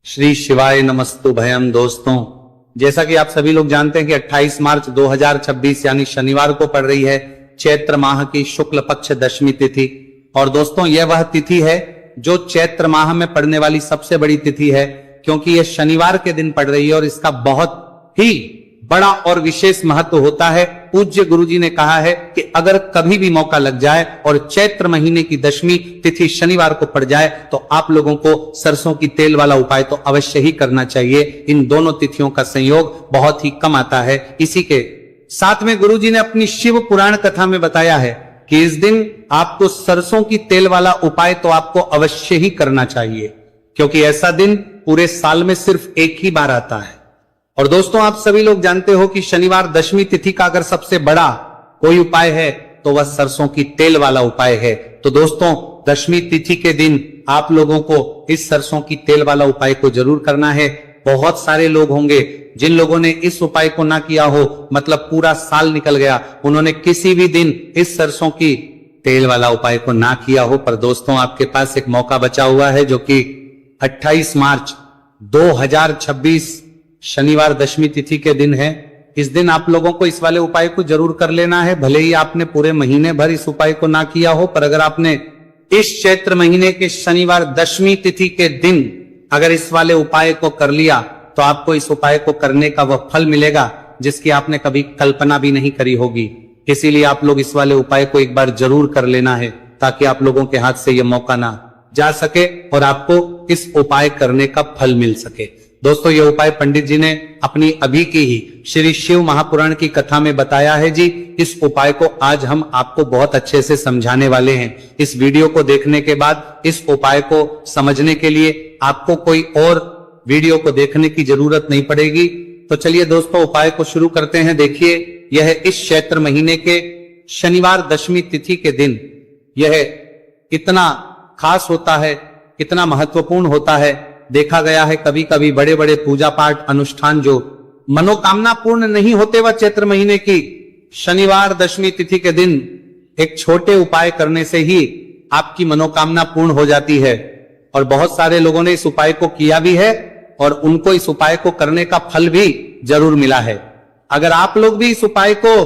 श्री शिवाय नमस्तु भयम। दोस्तों, जैसा कि आप सभी लोग जानते हैं कि 28 मार्च 2026 यानी शनिवार को पड़ रही है चैत्र माह की शुक्ल पक्ष दशमी तिथि। और दोस्तों, यह वह तिथि है जो चैत्र माह में पड़ने वाली सबसे बड़ी तिथि है, क्योंकि यह शनिवार के दिन पड़ रही है और इसका बहुत ही बड़ा और विशेष महत्व होता है। पूज्य गुरुजी ने कहा है कि अगर कभी भी मौका लग जाए और चैत्र महीने की दशमी तिथि शनिवार को पड़ जाए तो आप लोगों को सरसों की तेल वाला उपाय तो अवश्य ही करना चाहिए। इन दोनों तिथियों का संयोग बहुत ही कम आता है। इसी के साथ में गुरुजी ने अपनी शिव पुराण कथा में बताया है कि इस दिन आपको सरसों की तेल वाला उपाय तो आपको अवश्य ही करना चाहिए, क्योंकि ऐसा दिन पूरे साल में सिर्फ एक ही बार आता है। और दोस्तों, आप सभी लोग जानते हो कि शनिवार दशमी तिथि का अगर सबसे बड़ा कोई उपाय है तो वह सरसों की तेल वाला उपाय है। तो दोस्तों, दशमी तिथि के दिन आप लोगों को इस सरसों की तेल वाला उपाय को जरूर करना है। बहुत सारे लोग होंगे जिन लोगों ने इस उपाय को ना किया हो, मतलब पूरा साल निकल गया, उन्होंने किसी भी दिन इस सरसों की तेल वाला उपाय को ना किया हो। पर दोस्तों, आपके पास एक मौका बचा हुआ है, जो कि 28 मार्च 2026 शनिवार दशमी तिथि के दिन है। इस दिन आप लोगों को इस वाले उपाय को जरूर कर लेना है। भले ही आपने पूरे महीने भर इस उपाय को ना किया हो, पर अगर आपने इस चैत्र महीने के शनिवार दशमी तिथि के दिन अगर इस वाले उपाय को कर लिया तो आपको इस उपाय को करने का वह फल मिलेगा जिसकी आपने कभी कल्पना भी नहीं करी होगी। इसीलिए आप लोग इस वाले उपाय को एक बार जरूर कर लेना है, ताकि आप लोगों के हाथ से यह मौका ना जा सके और आपको इस उपाय करने का फल मिल सके। दोस्तों, यह उपाय पंडित जी ने अपनी अभी की ही श्री शिव महापुराण की कथा में बताया है जी। इस उपाय को आज हम आपको बहुत अच्छे से समझाने वाले हैं। इस वीडियो को देखने के बाद इस उपाय को समझने के लिए आपको कोई और वीडियो को देखने की जरूरत नहीं पड़ेगी। तो चलिए दोस्तों, उपाय को शुरू करते हैं। देखिए, यह इस चैत्र महीने के शनिवार दशमी तिथि के दिन यह इतना खास होता है, इतना महत्वपूर्ण होता है। देखा गया है कभी कभी बड़े बड़े पूजा पाठ अनुष्ठान जो मनोकामना पूर्ण नहीं होते, वह चैत्र महीने की शनिवार दशमी तिथि के दिन एक छोटे उपाय करने से ही आपकी मनोकामना पूर्ण हो जाती है। और बहुत सारे लोगों ने इस उपाय को किया भी है और उनको इस उपाय को करने का फल भी जरूर मिला है। अगर आप लोग भी इस उपाय को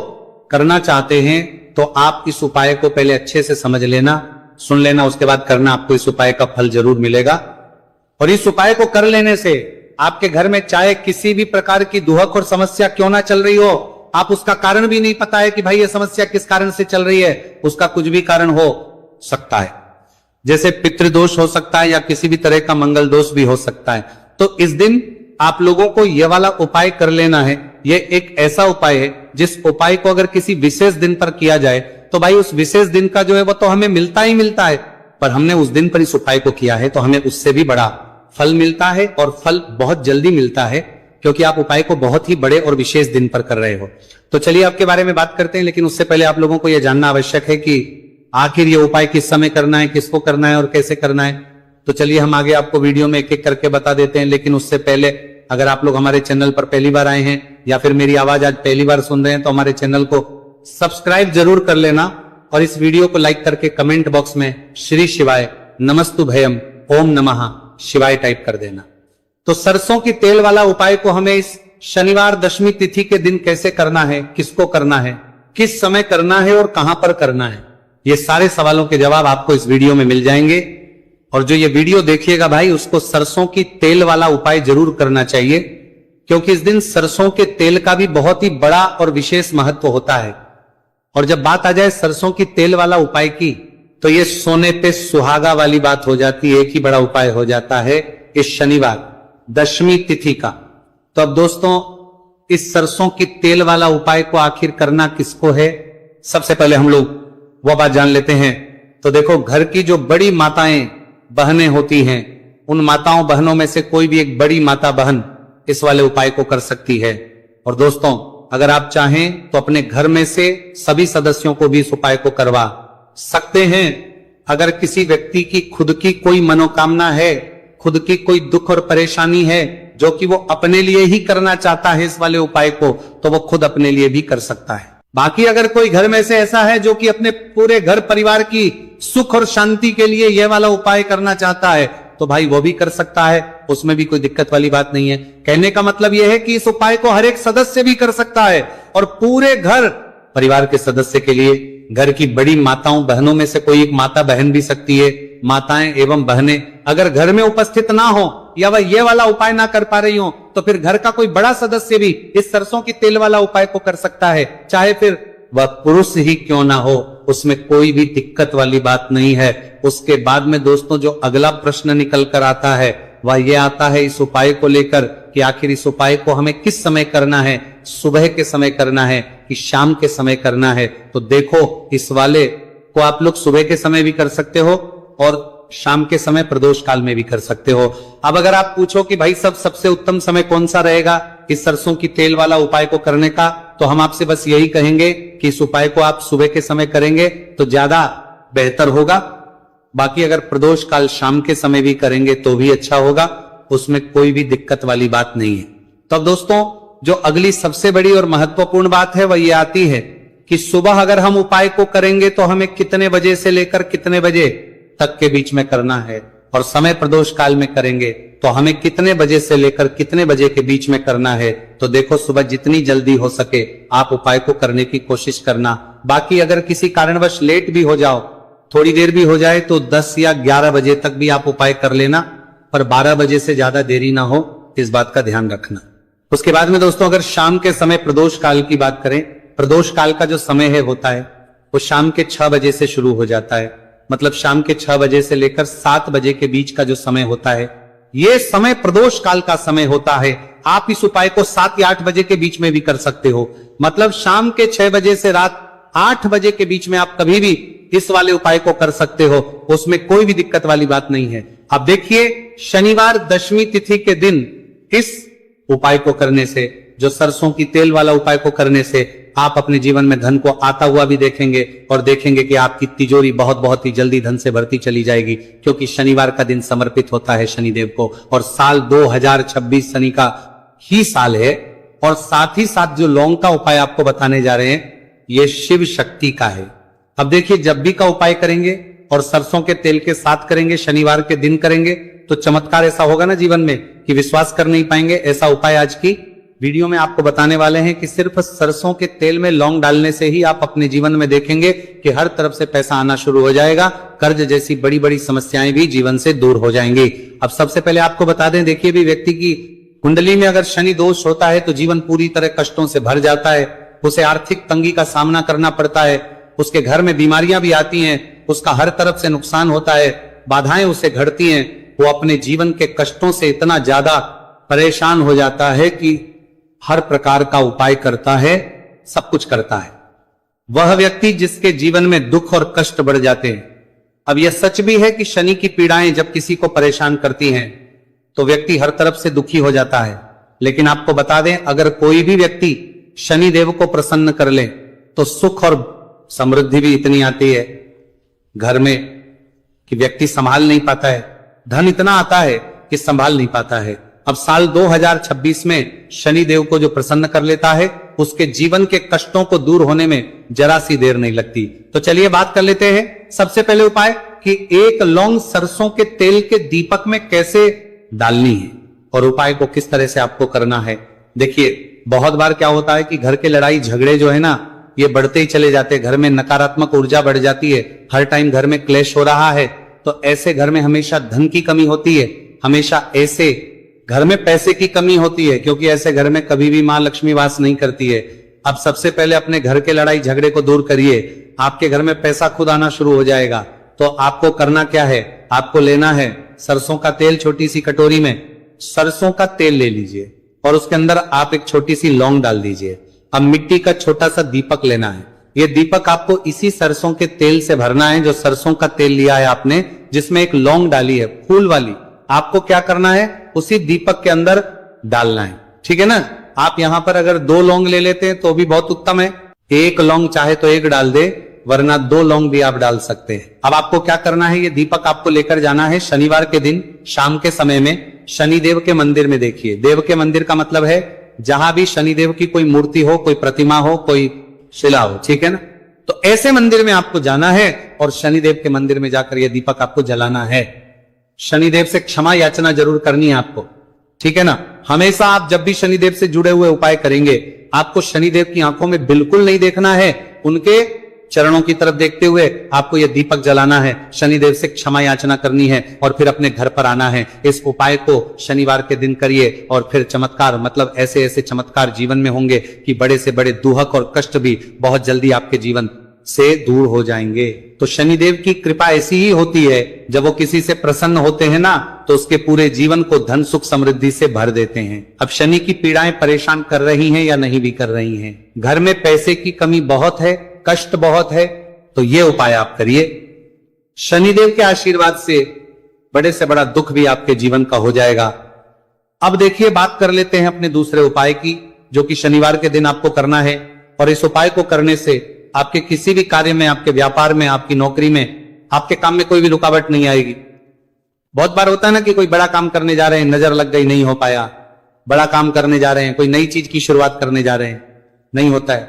करना चाहते हैं तो आप इस उपाय को पहले अच्छे से समझ लेना, सुन लेना, उसके बाद करना। आपको इस उपाय का फल जरूर मिलेगा। और इस उपाय को कर लेने से आपके घर में चाहे किसी भी प्रकार की दुहक और समस्या क्यों ना चल रही हो, आप उसका कारण भी नहीं पता है कि भाई ये समस्या किस कारण से चल रही है, उसका कुछ भी कारण हो सकता है। जैसे पितृदोष हो सकता है या किसी भी तरह का मंगल दोष भी हो सकता है। तो इस दिन आप लोगों को यह वाला उपाय कर लेना है। यह एक ऐसा उपाय है जिस उपाय को अगर किसी विशेष दिन पर किया जाए तो भाई उस विशेष दिन का जो है वो तो हमें मिलता ही मिलता है, पर हमने उस दिन पर इस उपाय को किया है तो हमें उससे भी बड़ा फल मिलता है, और फल बहुत जल्दी मिलता है, क्योंकि आप उपाय को बहुत ही बड़े और विशेष दिन पर कर रहे हो। तो चलिए आपके बारे में बात करते हैं, लेकिन उससे पहले आप लोगों को यह जानना आवश्यक है कि आखिर ये उपाय किस समय करना है, किसको करना है और कैसे करना है। तो चलिए हम आगे आपको वीडियो में एक एक करके बता देते हैं। लेकिन उससे पहले अगर आप लोग हमारे चैनल पर पहली बार आए हैं या फिर मेरी आवाज आज पहली बार सुन रहे हैं तो हमारे चैनल को सब्सक्राइब जरूर कर लेना और इस वीडियो को लाइक करके कमेंट बॉक्स में श्री शिवाय नमस्तु भयम ओम नमः शिवाय टाइप कर देना। तो सरसों की तेल वाला उपाय को हमें इस शनिवार दशमी तिथि के दिन कैसे करना है, किसको करना है, किस समय करना है और कहां पर करना है, ये सारे सवालों के जवाब आपको इस वीडियो में मिल जाएंगे। और जो ये वीडियो देखिएगा भाई, उसको सरसों की तेल वाला उपाय जरूर करना चाहिए, क्योंकि इस दिन सरसों के तेल का भी बहुत ही बड़ा और विशेष महत्व होता है। और जब बात आ जाए सरसों की तेल वाला उपाय की, तो ये सोने पे सुहागा वाली बात हो जाती है। एक ही बड़ा उपाय हो जाता है इस शनिवार दशमी तिथि का। तो अब दोस्तों, इस सरसों की तेल वाला उपाय को आखिर करना किसको है, सबसे पहले हम लोग वह बात जान लेते हैं। तो देखो, घर की जो बड़ी माताएं बहनें होती हैं, उन माताओं बहनों में से कोई भी एक बड़ी माता बहन इस वाले उपाय को कर सकती है। और दोस्तों, अगर आप चाहें तो अपने घर में से सभी सदस्यों को भी इस उपाय को करवा सकते हैं। अगर किसी व्यक्ति की खुद की कोई मनोकामना है, खुद की कोई दुख और परेशानी है जो कि वो अपने लिए ही करना चाहता है इस वाले उपाय को, तो वो खुद अपने लिए भी कर सकता है। बाकी अगर कोई घर में से ऐसा है जो कि अपने पूरे घर परिवार की सुख और शांति के लिए यह वाला उपाय करना चाहता है, तो भाई वो भी कर सकता है, उसमें भी कोई दिक्कत वाली बात नहीं है। कहने का मतलब यह है कि इस उपाय को हर एक सदस्य भी कर सकता है और पूरे घर परिवार के सदस्य के लिए, घर की बड़ी माताओं बहनों में से कोई एक माता बहन भी सकती है। माताएं एवं बहनें अगर घर में उपस्थित ना हो या वह ये वाला उपाय ना कर पा रही हो तो फिर घर का कोई बड़ा सदस्य भी इस सरसों की तेल वाला उपाय को कर सकता है, चाहे फिर वह पुरुष ही क्यों ना हो, उसमें कोई भी दिक्कत वाली बात नहीं है। उसके बाद में दोस्तों जो अगला प्रश्न निकल कर आता है वह यह आता है इस उपाय को लेकर कि आखिर इस उपाय को हमें किस समय करना है, सुबह के समय करना है कि शाम के समय करना है। तो देखो इस वाले को आप लोग सुबह के समय भी कर सकते हो और शाम के समय प्रदोष काल में भी कर सकते हो। अब अगर आप पूछो कि भाई सबसे उत्तम समय कौन सा रहेगा इस सरसों की तेल वाला उपाय को करने का, तो हम आपसे बस यही कहेंगे कि इस उपाय को आप सुबह के समय करेंगे तो ज्यादा बेहतर होगा। बाकी अगर प्रदोष काल शाम के समय भी करेंगे तो भी अच्छा होगा, उसमें कोई भी दिक्कत वाली बात नहीं है। तो अब दोस्तों जो अगली सबसे बड़ी और महत्वपूर्ण बात है वह ये आती है कि सुबह अगर हम उपाय को करेंगे तो हमें कितने बजे से लेकर कितने बजे तक के बीच में करना है, और समय प्रदोष काल में करेंगे तो हमें कितने बजे से लेकर कितने बजे के बीच में करना है। तो देखो सुबह जितनी जल्दी हो सके आप उपाय को करने की कोशिश करना। बाकी अगर किसी कारणवश लेट भी हो जाओ, थोड़ी देर भी हो जाए, तो 10 या 11 बजे तक भी आप उपाय कर लेना, पर 12 बजे से ज्यादा देरी ना हो, इस बात का ध्यान रखना। उसके बाद में दोस्तों अगर शाम के समय प्रदोष काल की बात करें, प्रदोष काल का जो समय होता है वो शाम के 6 बजे से शुरू हो जाता है। मतलब शाम के 6 बजे से लेकर 7 बजे के बीच का जो समय होता है ये समय प्रदोष काल का समय होता है। आप इस उपाय को 7 या 8 बजे के बीच में भी कर सकते हो। मतलब शाम के 6 बजे से रात 8 बजे के बीच में आप कभी भी इस वाले उपाय को कर सकते हो, उसमें कोई भी दिक्कत वाली बात नहीं है। अब देखिए शनिवार दशमी तिथि के दिन इस उपाय को करने से, जो सरसों की तेल वाला उपाय को करने से आप अपने जीवन में धन को आता हुआ भी देखेंगे और देखेंगे कि आपकी तिजोरी बहुत ही जल्दी धन से भरती चली जाएगी, क्योंकि शनिवार का दिन समर्पित होता है शनिदेव को और साल 2026 शनि का ही साल है। और साथ ही साथ जो लौंग का उपाय आपको बताने जा रहे हैं ये शिव शक्ति का है। अब देखिए जब भी का उपाय करेंगे और सरसों के तेल के साथ करेंगे, शनिवार के दिन करेंगे, तो चमत्कार ऐसा होगा ना जीवन में कि विश्वास कर नहीं पाएंगे। ऐसा उपाय आज की वीडियो में आपको बताने वाले हैं कि सिर्फ सरसों के तेल में लौंग डालने से ही आप अपने जीवन में देखेंगे कि हर तरफ से पैसा आना शुरू हो जाएगा, कर्ज जैसी बड़ी बड़ी समस्याएं भी जीवन से दूर हो जाएंगी। अब सबसे पहले आपको बता दें, देखिए भी व्यक्ति की कुंडली में अगर शनि दोष होता है तो जीवन पूरी तरह कष्टों से भर जाता है, उसे आर्थिक तंगी का सामना करना पड़ता है, उसके घर में बीमारियां भी आती हैं, उसका हर तरफ से नुकसान होता है, बाधाएं उसे घटती हैं, वो अपने जीवन के कष्टों से इतना ज्यादा परेशान हो जाता है कि हर प्रकार का उपाय करता है, सब कुछ करता है। वह व्यक्ति जिसके जीवन में दुख और कष्ट बढ़ जाते हैं। अब यह सच भी है कि शनि की पीड़ाएं जब किसी को परेशान करती हैं तो व्यक्ति हर तरफ से दुखी हो जाता है, लेकिन आपको बता दें अगर कोई भी व्यक्ति शनि देव को प्रसन्न कर ले तो सुख और समृद्धि भी इतनी आती है घर में कि व्यक्ति संभाल नहीं पाता है, धन इतना आता है कि संभाल नहीं पाता है। अब साल 2026 में शनि देव को जो प्रसन्न कर लेता है उसके जीवन के कष्टों को दूर होने में जरा सी देर नहीं लगती। तो चलिए बात कर लेते हैं सबसे पहले उपाय कि एक लौंग सरसों के तेल के दीपक में कैसे डालनी है और उपाय को किस तरह से आपको करना है। देखिए बहुत बार क्या होता है कि घर के लड़ाई झगड़े जो है ना ये बढ़ते ही चले जाते हैं, घर में नकारात्मक ऊर्जा बढ़ जाती है, हर टाइम घर में क्लेश हो रहा है, तो ऐसे घर में हमेशा धन की कमी होती है, हमेशा ऐसे घर में पैसे की कमी होती है, क्योंकि ऐसे घर में कभी भी मां लक्ष्मी वास नहीं करती है। अब सबसे पहले अपने घर के लड़ाई झगड़े को दूर करिए, आपके घर में पैसा खुद आना शुरू हो जाएगा। तो आपको करना क्या है, आपको लेना है सरसों का तेल, छोटी सी कटोरी में सरसों का तेल ले लीजिए और उसके अंदर आप एक छोटी सी लौंग डाल दीजिए। अब मिट्टी का छोटा सा दीपक लेना है, ये दीपक आपको इसी सरसों के तेल से भरना है जो सरसों का तेल लिया है आपने, जिसमें एक लौंग डाली है फूल वाली, आपको क्या करना है उसी दीपक के अंदर डालना है, ठीक है ना। आप यहां पर अगर 2 लौंग ले लेते हैं तो भी बहुत उत्तम है, 1 लौंग चाहे तो 1 डाल दे, वरना 2 लौंग भी आप डाल सकते हैं। अब आपको क्या करना है, ये दीपक आपको लेकर जाना है शनिवार के दिन शाम के समय में शनिदेव के मंदिर में। देखिए देव के मंदिर का मतलब है जहां भी शनिदेव की कोई मूर्ति हो, कोई प्रतिमा हो, कोई शिला हो, ठीक है ना। तो ऐसे मंदिर में आपको जाना है और शनिदेव के मंदिर में जाकर यह दीपक आपको जलाना है। शनिदेव से क्षमा याचना जरूर करनी है आपको, ठीक है ना। हमेशा आप जब भी शनिदेव से जुड़े हुए उपाय करेंगे, आपको शनिदेव की आंखों में बिल्कुल नहीं देखना है, उनके चरणों की तरफ देखते हुए आपको यह दीपक जलाना है, शनिदेव से क्षमा याचना करनी है और फिर अपने घर पर आना है। इस उपाय को शनिवार के दिन करिए और फिर चमत्कार, मतलब ऐसे ऐसे चमत्कार जीवन में होंगे कि बड़े से बड़े दुहक और कष्ट भी बहुत जल्दी आपके जीवन से दूर हो जाएंगे। तो शनिदेव की कृपा ऐसी ही होती है, जब वो किसी से प्रसन्न होते हैं ना, तो उसके पूरे जीवन को धन सुख समृद्धि से भर देते हैं। अब शनि की पीड़ाएं परेशान कर रही हैं या नहीं भी कर रही हैं, घर में पैसे की कमी बहुत है, कष्ट बहुत है, तो ये उपाय आप करिए। शनिदेव के आशीर्वाद से बड़े से बड़ा दुख भी आपके जीवन का हो जाएगा। अब देखिए, बात कर लेते हैं अपने दूसरे उपाय की, जो कि शनिवार के दिन आपको करना है। और इस उपाय को करने से आपके किसी भी कार्य में, आपके व्यापार में, आपकी नौकरी में, आपके काम में कोई भी रुकावट नहीं आएगी। बहुत बार होता है ना कि कोई बड़ा काम करने जा रहे हैं, नजर लग गई, नहीं हो पाया। बड़ा काम करने जा रहे हैं, कोई नई चीज की शुरुआत करने जा रहे हैं, नहीं होता है,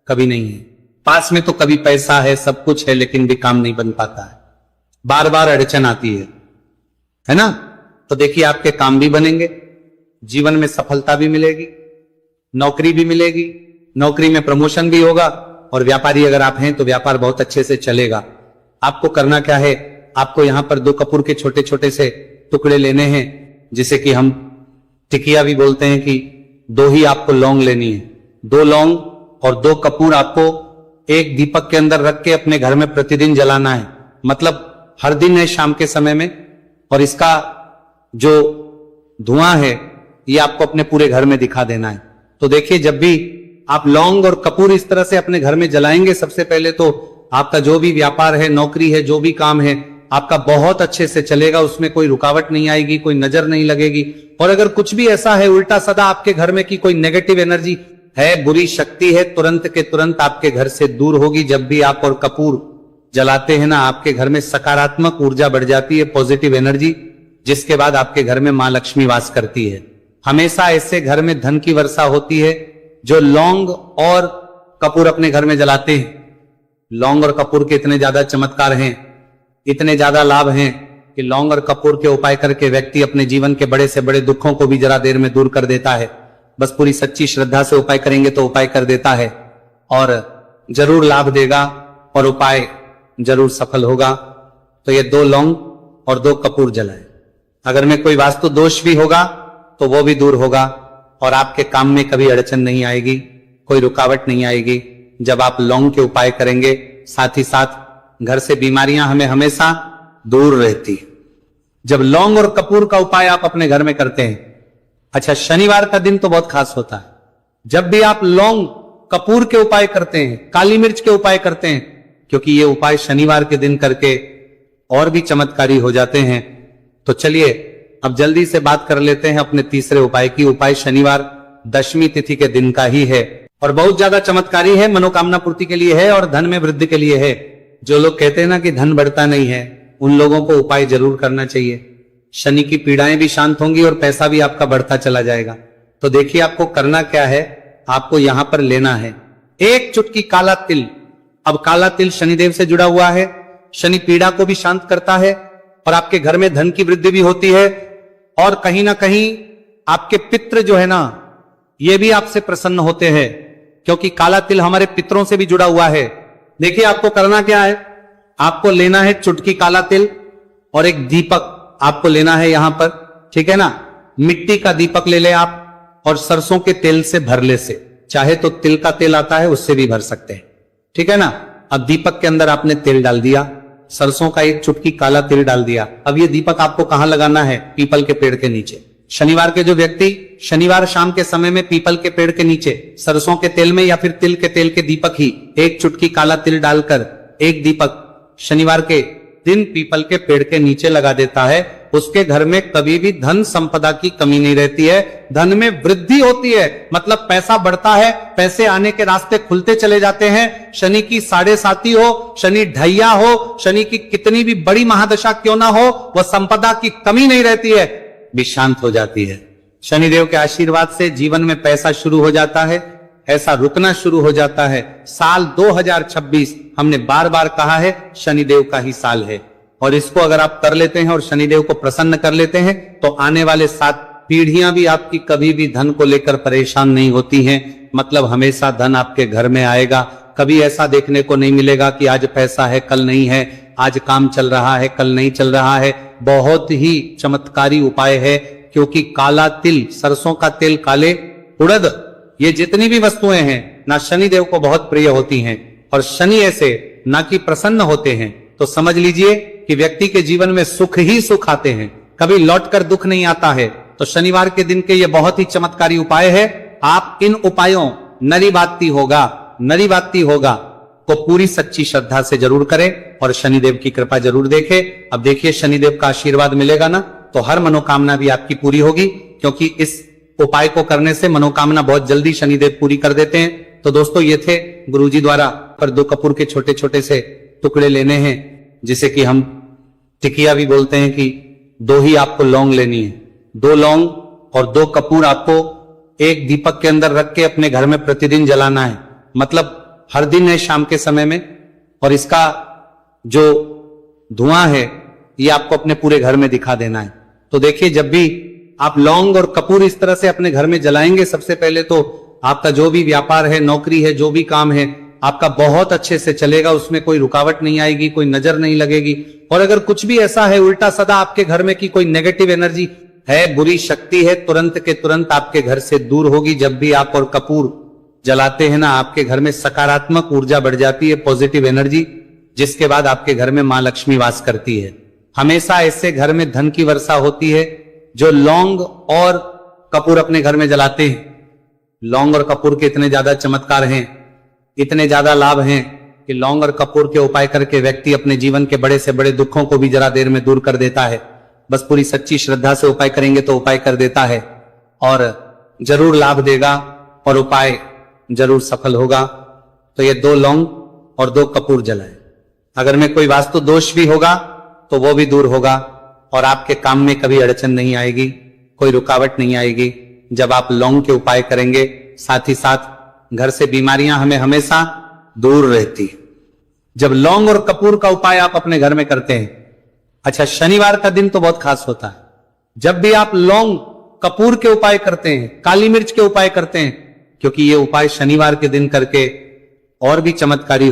कभी नहीं है। पास में तो कभी पैसा है, सब कुछ है, लेकिन भी काम नहीं बन पाता है, बार बार अड़चन आती है ना। तो देखिए, आपके काम भी बनेंगे, जीवन में सफलता भी मिलेगी, नौकरी भी मिलेगी, नौकरी में प्रमोशन भी होगा, और व्यापारी अगर आप हैं तो व्यापार बहुत अच्छे से चलेगा। आपको करना क्या है, आपको यहां पर 2 कपूर के छोटे छोटे से टुकड़े लेने हैं, जिसे कि हम टिकिया भी बोलते हैं, कि 2 ही आपको लौंग लेनी है। 2 लौंग और 2 कपूर आपको एक दीपक के अंदर रख के अपने घर में प्रतिदिन जलाना है, मतलब हर दिन है शाम के समय में। और इसका जो धुआं है ये आपको अपने पूरे घर में दिखा देना है। तो देखिए, जब भी आप लौंग और कपूर इस तरह से अपने घर में जलाएंगे, सबसे पहले तो आपका जो भी व्यापार है, नौकरी है, जो भी काम है, आपका बहुत अच्छे से चलेगा, उसमें कोई रुकावट नहीं आएगी, कोई नजर नहीं लगेगी। और अगर कुछ भी ऐसा है उल्टा सदा आपके घर में कि कोई नेगेटिव एनर्जी है, बुरी शक्ति है, तुरंत के तुरंत आपके घर से दूर होगी। जब भी आप और कपूर जलाते हैं ना, आपके घर में सकारात्मक ऊर्जा बढ़ जाती है, पॉजिटिव एनर्जी, जिसके बाद आपके घर में मां लक्ष्मी वास करती है। हमेशा ऐसे घर में धन की वर्षा होती है जो लौंग और कपूर अपने घर में जलाते हैं। लौंग और कपूर के इतने ज्यादा चमत्कार हैं, इतने ज्यादा लाभ हैं, कि लौंग और कपूर के उपाय करके व्यक्ति अपने जीवन के बड़े से बड़े दुखों को भी जरा देर में दूर कर देता है। बस पूरी सच्ची श्रद्धा से उपाय करेंगे तो उपाय कर देता है, और जरूर लाभ देगा, और उपाय जरूर सफल होगा। तो ये 2 लौंग और 2 कपूर जलाए। अगर में कोई वास्तु दोष भी होगा तो वो भी दूर होगा, और आपके काम में कभी अड़चन नहीं आएगी, कोई रुकावट नहीं आएगी जब आप लौंग के उपाय करेंगे। साथ ही साथ घर से बीमारियां हमें हमेशा दूर रहती है जब लौंग और कपूर का उपाय आप अपने घर में करते हैं। अच्छा, शनिवार का दिन तो बहुत खास होता है। जब भी आप लौंग कपूर के उपाय करते हैं, काली मिर्च के उपाय करते हैं, क्योंकि ये उपाय शनिवार के दिन करके और भी चमत्कारी हो जाते हैं। तो चलिए अब जल्दी से बात कर लेते हैं अपने तीसरे उपाय की। उपाय शनिवार दशमी तिथि के दिन का ही है और बहुत ज्यादा चमत्कारी है, मनोकामना पूर्ति के लिए है और धन में वृद्धि के लिए है। जो लोग कहते हैं ना कि धन बढ़ता नहीं है, उन लोगों को उपाय जरूर करना चाहिए। शनि की पीड़ाएं भी शांत होंगी और पैसा भी आपका बढ़ता चला जाएगा। तो देखिए आपको करना क्या है, आपको यहां पर लेना है 1 चुटकी काला तिल। अब काला तिल शनिदेव से जुड़ा हुआ है, शनि पीड़ा को भी शांत करता है और आपके घर में धन की वृद्धि भी होती है, और कहीं ना कहीं आपके पितृ जो है ना, ये भी आपसे प्रसन्न होते हैं, क्योंकि काला तिल हमारे पितरों से भी जुड़ा हुआ है। देखिए आपको करना क्या है, आपको लेना है चुटकी काला तिल और एक दीपक आपको लेना है यहां पर, ठीक है ना। मिट्टी का दीपक ले ले आप और सरसों के तेल से भर ले से, चाहे तो तिल का तेल आता है उससे भी भर सकते हैं, ठीक है ना। अब दीपक के अंदर आपने तेल डाल दिया, सरसों का 1 चुटकी काला तिल डाल दिया। अब ये दीपक आपको कहां लगाना है, पीपल के पेड़ के नीचे। शनिवार के जो व्यक्ति शनिवार शाम के समय में पीपल के पेड़ के नीचे सरसों के तेल में या फिर तिल के तेल के दीपक ही 1 चुटकी काला तिल डालकर एक दीपक शनिवार के दिन पीपल के पेड़ के नीचे लगा देता है, उसके घर में कभी भी धन संपदा की कमी नहीं रहती है, धन में वृद्धि होती है, मतलब पैसा बढ़ता है, पैसे आने के रास्ते खुलते चले जाते हैं। शनि की 7.5 हो, शनि ढैया हो, शनि की कितनी भी बड़ी महादशा क्यों ना हो, वह संपदा की कमी नहीं रहती है, भी शांत हो जाती है। शनिदेव के आशीर्वाद से जीवन में पैसा शुरू हो जाता है, ऐसा रुकना शुरू हो जाता है। साल 2026 हमने बार बार कहा है शनिदेव का ही साल है। और इसको अगर आप कर लेते हैं और शनिदेव को प्रसन्न कर लेते हैं तो आने वाले 7 पीढ़ियां भी आपकी कभी भी धन को लेकर परेशान नहीं होती हैं। मतलब हमेशा धन आपके घर में आएगा। कभी ऐसा देखने को नहीं मिलेगा कि आज पैसा है कल नहीं है, आज काम चल रहा है कल नहीं चल रहा है। बहुत ही चमत्कारी उपाय है, क्योंकि काला तिल, सरसों का तेल, काले उड़द, ये जितनी भी वस्तुएं हैं ना शनिदेव को बहुत प्रिय होती हैं, और शनि ऐसे ना कि प्रसन्न होते हैं तो समझ लीजिए कि व्यक्ति के जीवन में सुख ही सुख आते हैं, कभी लौटकर दुख नहीं आता है। तो शनिवार के दिन के ये बहुत ही चमत्कारी उपाय है। आप इन उपायों नरी बाती होगा को पूरी सच्ची श्रद्धा से जरूर करें और शनिदेव की कृपा जरूर देखें। अब देखिए शनिदेव का आशीर्वाद मिलेगा ना तो हर मनोकामना भी आपकी पूरी होगी, क्योंकि इस उपाय को करने से मनोकामना बहुत जल्दी शनिदेव पूरी कर देते हैं। तो दोस्तों ये थे गुरुजी द्वारा पर 2 कपूर के छोटे छोटे से टुकड़े लेने हैं, जिसे कि हम टिकिया भी बोलते हैं, कि 2 ही आपको लौंग लेनी है। 2 लौंग और 2 कपूर आपको एक दीपक के अंदर रख के अपने घर में प्रतिदिन जलाना है। मतलब हर दिन है शाम के समय में, और इसका जो धुआं है ये आपको अपने पूरे घर में दिखा देना है। तो देखिए जब भी आप लौंग और कपूर इस तरह से अपने घर में जलाएंगे, सबसे पहले तो आपका जो भी व्यापार है, नौकरी है, जो भी काम है आपका बहुत अच्छे से चलेगा, उसमें कोई रुकावट नहीं आएगी, कोई नजर नहीं लगेगी। और अगर कुछ भी ऐसा है उल्टा सदा आपके घर में कि कोई नेगेटिव एनर्जी है, बुरी शक्ति है, तुरंत के तुरंत आपके घर से दूर होगी। जब भी आप और कपूर जलाते हैं ना, आपके घर में सकारात्मक ऊर्जा बढ़ जाती है, पॉजिटिव एनर्जी, जिसके बाद आपके घर में मां लक्ष्मी वास करती है। हमेशा ऐसे घर में धन की वर्षा होती है जो लौंग और कपूर अपने घर में जलाते हैं। लौंग और कपूर के इतने ज्यादा चमत्कार हैं, इतने ज्यादा लाभ हैं कि लौंग और कपूर के उपाय करके व्यक्ति अपने जीवन के बड़े से बड़े दुखों को भी जरा देर में दूर कर देता है। बस पूरी सच्ची श्रद्धा से उपाय करेंगे तो उपाय कर देता है और जरूर लाभ देगा और उपाय जरूर सफल होगा। तो ये 2 लौंग और 2 कपूर जलाए। अगर में कोई वास्तु दोष भी होगा तो वो भी दूर होगा और आपके काम में कभी अड़चन नहीं आएगी, कोई रुकावट नहीं आएगी जब आप लौंग के उपाय करेंगे। साथ ही साथ घर से बीमारियां हमें हमेशा दूर रहती है जब लौंग और कपूर का उपाय आप अपने घर में करते हैं। अच्छा, शनिवार का दिन तो बहुत खास होता है। जब भी आप लौंग कपूर के उपाय करते हैं, काली मिर्च के उपाय करते हैं, क्योंकि ये उपाय शनिवार के दिन करके और भी चमत्कारी